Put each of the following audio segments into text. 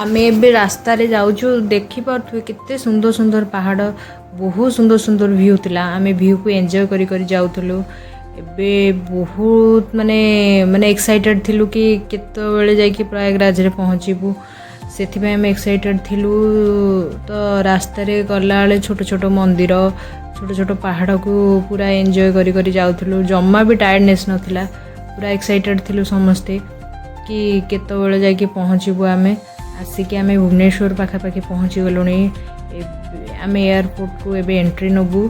आम ए रास्ता रे जाऊँ देखिपे केते सुंदर सुंदर पहाड़ बहुत सुंदर सुंदर व्यू थिला आम व्यू को एंजॉय करी जाऊँ एबे बहुत माने माने एक्साइटेड थिलु कि केतबेले जाइए प्रयागराज रे पहुँचबू से आम एक्साइटेड थिलु। तो रास्ता रे गला बेले छोट छोट मंदिर छोट छोट पहाड़ को पूरा एंजॉय करी जाऊँ जम्मा भी टायर्डनेस नथिला पूरा एक्साइटेड थिलु समस्ते कि केतबेले जाइए पहुँचबू आमे आसिक आम भुवनेश्वर पाखापाखि पहुँची गलु आम एयरपोर्ट को एबे एंट्री नबू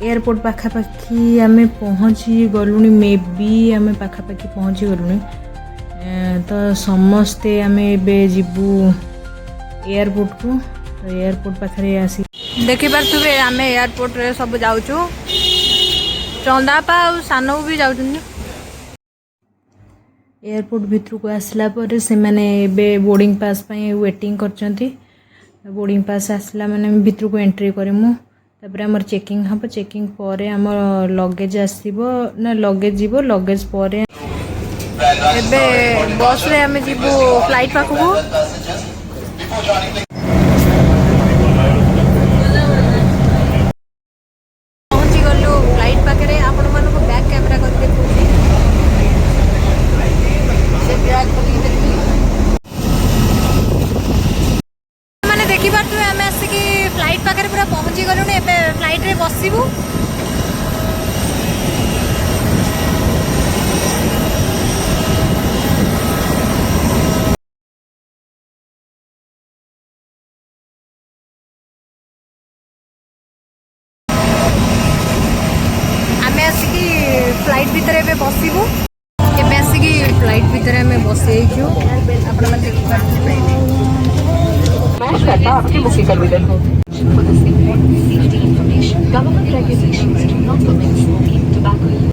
एयरपोर्ट पाखापाखि आम पहुँची गलु मे बी आम पाखापाखि पहुँची गलु तो समस्ते आम एबे जीवु एयरपोर्ट को तो एयरपोर्ट पाखे आसी देखिपे आम एयरपोर्ट रे सब जाऊँ चंदापा और सानू भी जाऊँ एयरपोर्ट भितर को आसला पर से माने बे बोर्डिंग पास पे वेटिंग करचंती बोर्डिंग पास आसला माने भितर को एंट्री करमु तापर हमर चेकिंग हम चेकिंग पर हमर लगेज आसीबो ना लगेज जीवो लगेज पर एबे बस रे हम जीवो फ्लाइट पाखु पहुंची गलु फ्लाइट पाखरे आपण मानको बैक कैमरा कर देखु मैंने देखी पारे आम आसिक फ्लाइट पाखे पूरा पहुँची गलु फ्लाइट रे बसबू आम आसिक फ्लाइट भितर बसबू केबे आसिक फ्लाइट भितर आम बसईचु आपकी बुकिंग कर government regulations do not permit smoking tobacco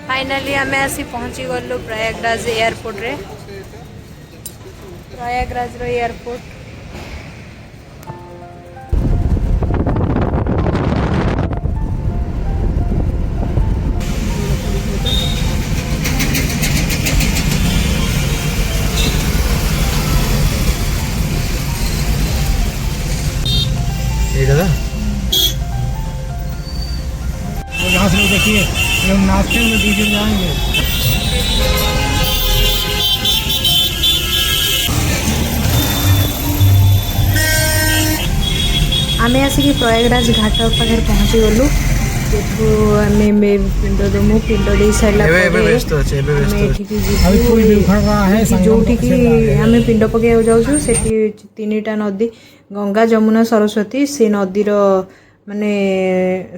finally आम आसी पहुँची गलु प्रयागराज एयरपोर्ट रे प्रयागराज रो एयरपोर्ट यहाँ से देखिए हम नाश्ते में वीडियो जाएंगे आम आसिक प्रयागराज घाट पाखे पहुँची गलु आम पिंड दमु पिंड दे सारा जो आम पिंड पकड़ जाऊँ से 3टा नदी गंगा जमुना सरस्वती से नदीर माने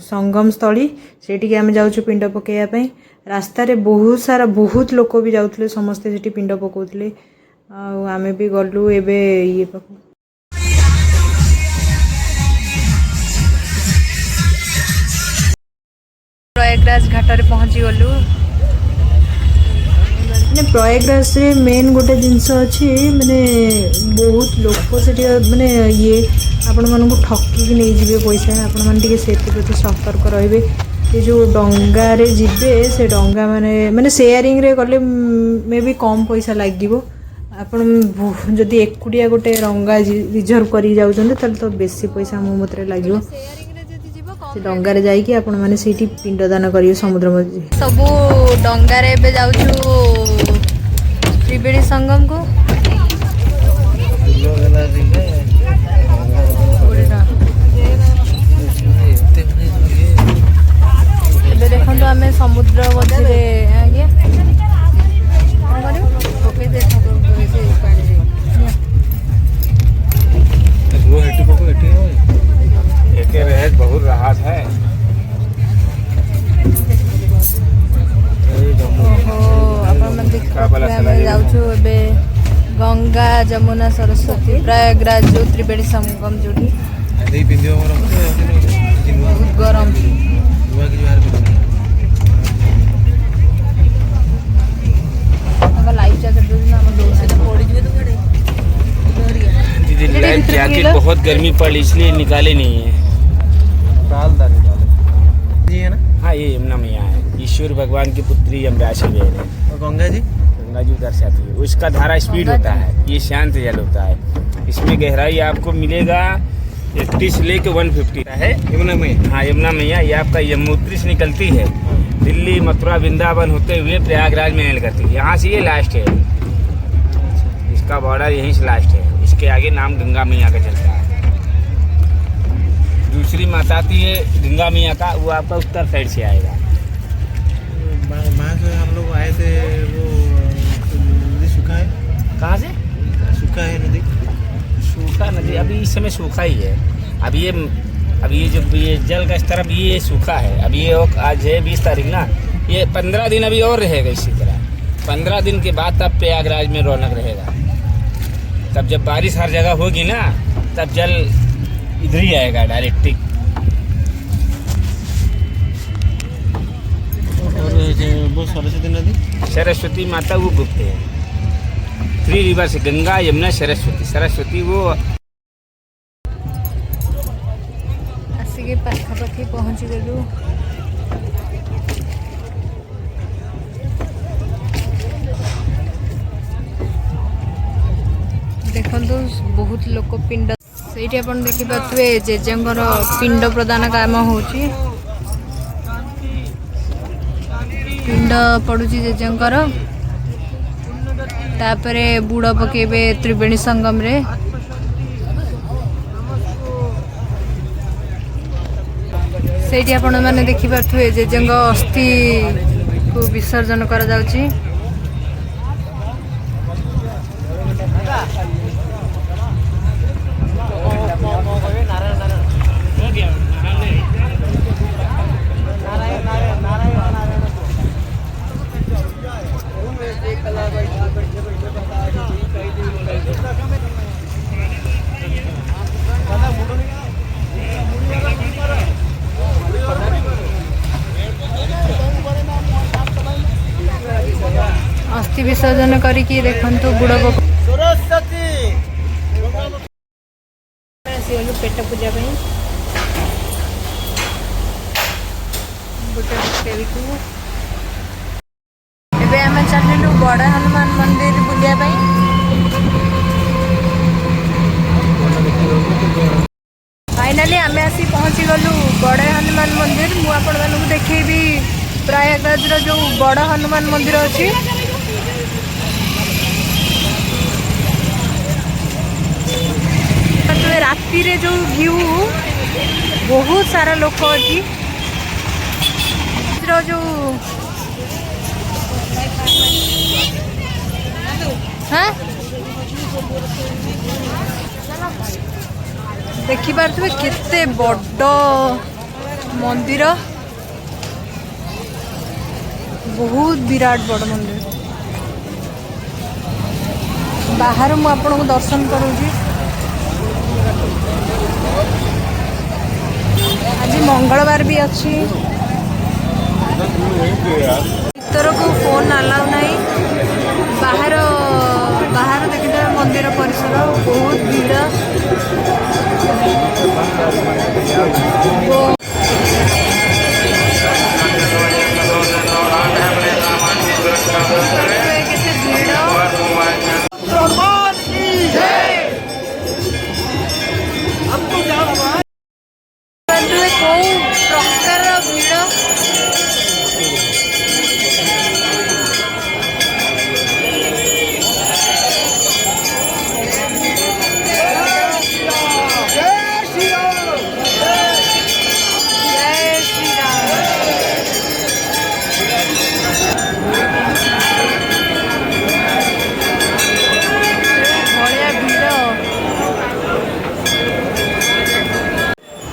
संगम स्थली से आम जाऊँ पिंड पकईवाई रास्ता रे बहुत सारा बहुत लोक भी जाऊे समस्ते से पिंड पकाउले आम भी गलु एबे ये पाखु प्रयागराज घाट रे पहुँची गलु मैंने प्रयागराज रे मेन गोटे जिनस अच्छी माने बहुत लोक से माने ये आपण मानू ठकिकी नहीं जी पैसा आपण मैंने से प्रति सतर्क रे ये जो डंगा रे जीवे से डंगा माने माने शेयरिंग रे गले मे भी कम पैसा लगे आपण जदि एकुटिया गोटे डंगा रिजर्व कर जाऊँ तो बेसी पैसा मो मत लगे से डंगा रे जाइए आपण मैंने से पिंडदान करेंगे समुद्र मध्य सब डंगा रे बे जाऊँ त्रिवेणी संगम को देखो आम समुद्र मध्य आगे बहुत राहत है जाऊँ गंगा गंगा जमुना सरस्वती प्रयागराज जो त्रिवेणी संगम जो देई पिंदियो मोर बहुत गरम दुआ की बाहर लाइव जैकेट दीदी लाइफ जैकेट बहुत गर्मी पड़ी इसलिए निकाले नहीं है। जी है ना। हाँ ये यमुना मैया है, ईश्वर भगवान की पुत्री यमराज बेर है। और गंगा जी उधर से आती है, उसका धारा स्पीड होता है, ये शांत जल होता है। इसमें गहराई आपको मिलेगा 80 से लेके 150 है। यमुना में हाँ यमुना मैया ये आपका यमुनोत्री से निकलती है, दिल्ली मथुरा वृंदावन होते हुए प्रयागराज में एंड करती है। यहाँ से ये लास्ट है, इसका बॉर्डर यहीं से लास्ट है। इसके आगे नाम गंगा मैया का चलता है। दूसरी माता आती है गंगा मैया का, वो आपका उत्तर साइड से आएगा। वहाँ से हम लोग आए थे, वो नदी सूखा है। कहाँ से सूखा है नदी। सूखा नदी अभी इस समय सूखा ही है। अभी ये जो ये जल का स्तर अभी ये सूखा है। अभी ये आज है 20 तारीख ना, ये 15 दिन अभी और रहेगा इसी तरह। 15 दिन के बाद तब प्रयागराज में रौनक रहेगा। तब जब बारिश हर जगह होगी ना, तब जल इधर ही आएगा डायरेक्ट। और वो सरस्वती नदी, सरस्वती माता वो गुप्त है। 3 रिवर से गंगा यमुना सरस्वती। सरस्वती वो आसिके पाखापाखि पहुँची गलु। देखो बहुत लोक पिंड से देखिपे जेजेंर पिंड प्रदान काम होची। पिंड पड़ुची जेजेंकर, तापरे बुड़ पकेबे त्रिवेणी संगम रे। सेठी आपण माने देखि पाथुए जेजेंग अस्थि को विसर्जन करा जाउची। अस्थि विसर्जन करिकी देखंतु बुड़ पक पेट पूजा एबे आम चलू बड़ हनुमान मंदिर बुलिया। फाइनाली आम आसी पहुँची गलु बड़ हनुमान मंदिर। मु आपण मानू देखेबी प्रयागराज जो बड़ हनुमान मंदिर अच्छी। राति रे जो व्यू बहुत सारा लोक अच्छी। जो हाँ देखि पारे केते बड़ मंदिर, बहुत विराट बड़ मंदिर। बाहर मु आपन को दर्शन करूँगी। आज मंगलवार भी अच्छी। भीतर को फोन अलाउ नहीं। बाहर बाहर देखिए मंदिर परिसर बहुत भीड़।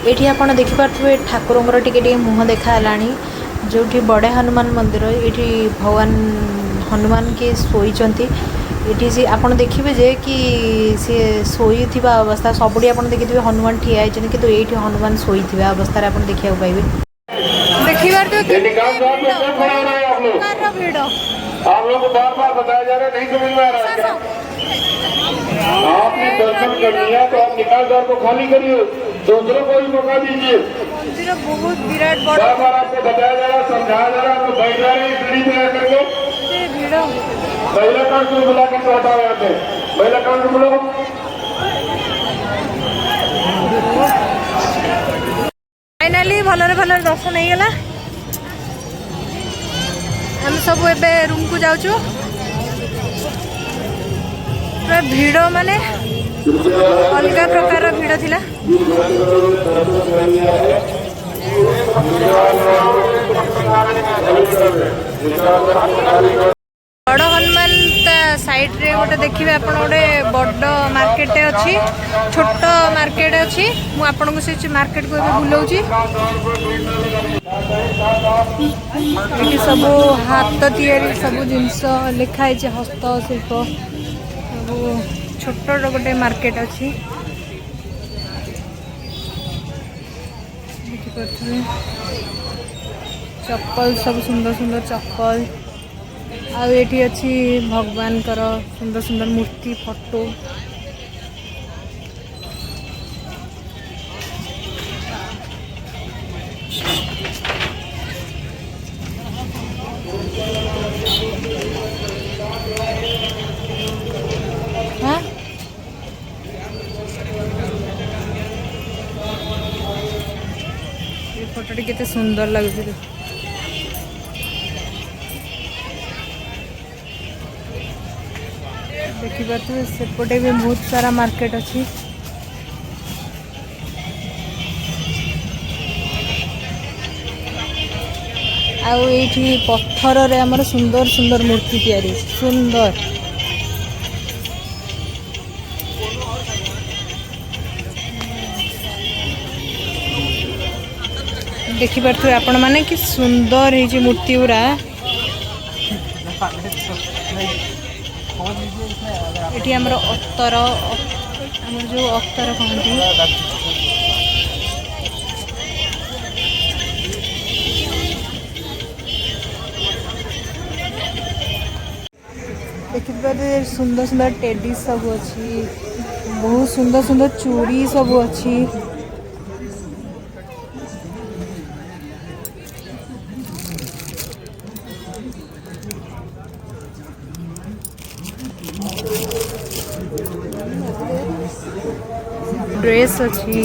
ये आप देखिपे ठाकुर टे मुह देखा जो बड़े हनुमान मंदिर। ये भगवान हनुमान के शोचती ये जी आप देखिए जे कि सी शोई अवस्था सबुठी आप देखिए हनुमान ठिया होती कि ये हनुमान शोई अवस्था आप देखा पाइबे देखिए भिड़ आप लोग को बार बार बताया जा रहा है, नहीं समझ में आ रहा है क्या? आपने दर्शन कर लिया तो आप निकाल द्वार को खाली करिए, दूसरों को भी मौका दीजिए। मंदिर बहुत विराट बड़ा बार बार आपको बताया जा रहा है, समझाया जा रहा है, आप बैठ जा रहे हैं सीढ़ी पे आकर के। भिड़ महिला कांड बुला के हटाओ यहाँ पे, महिला कांड बुलाओ। फाइनाली भलरे भलरे दर्शन हो गला हम सब एबे रूम को जाऊँ पूरा भिड़ माने अलग प्रकार भिड़ थिला बड़ हनुमान साइड रे गोटे देखिए आप गोटे बड़ मार्केट अच्छी छोट मार्केट अच्छी मुझे से मार्केट को बुलाऊँगी ये सब हाथ तैयारी सब जिनस लिखाई हस्तशिल्प सब छोट गोटे मार्केट अच्छी देखिए चप्पल सब सुंदर सुंदर चप्पल आठी अच्छी भगवान सुंदर सुंदर मूर्ति फोटो हाँ ये फोटो केते सुंदर लगुच देखिए सेपटे भी बहुत सारा मार्केट अच्छी आठी पत्थर रे हमर सुंदर सुंदर मूर्ति तैयारी सुंदर देखिपे आपण मैंने कि सुंदर है मूर्ति गुरा ये आमर अत्तर आमर जो अत्तर कहते देखिए सुंदर सुंदर टेडी सब अच्छी बहुत सुंदर सुंदर चूड़ी सब अच्छी ड्रेस अच्छी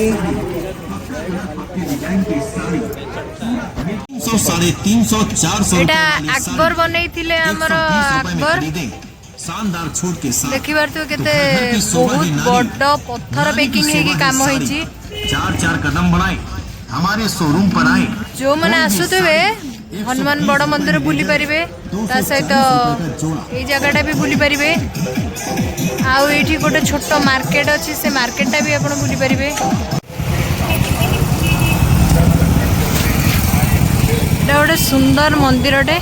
300-350-400 अकबर बनई थिले हमर अकबर शानदार छूट के साथ देखि बार तो केते बहुत बड़ पत्थर पैकिंग है कि काम होई छी 4-4 कदम बढ़ाए हमारे शोरूम पर आए जो माने आसुतबे हनुमान बड़ मंदिर बुली परिबे ता सहित ए जगहटा भी बुली परिबे आउ एठी गोटे छोट मार्केट अच्छी से मार्केटटा भी आपण बुली परिबे एटा गोटे सुंदर मंदिरटे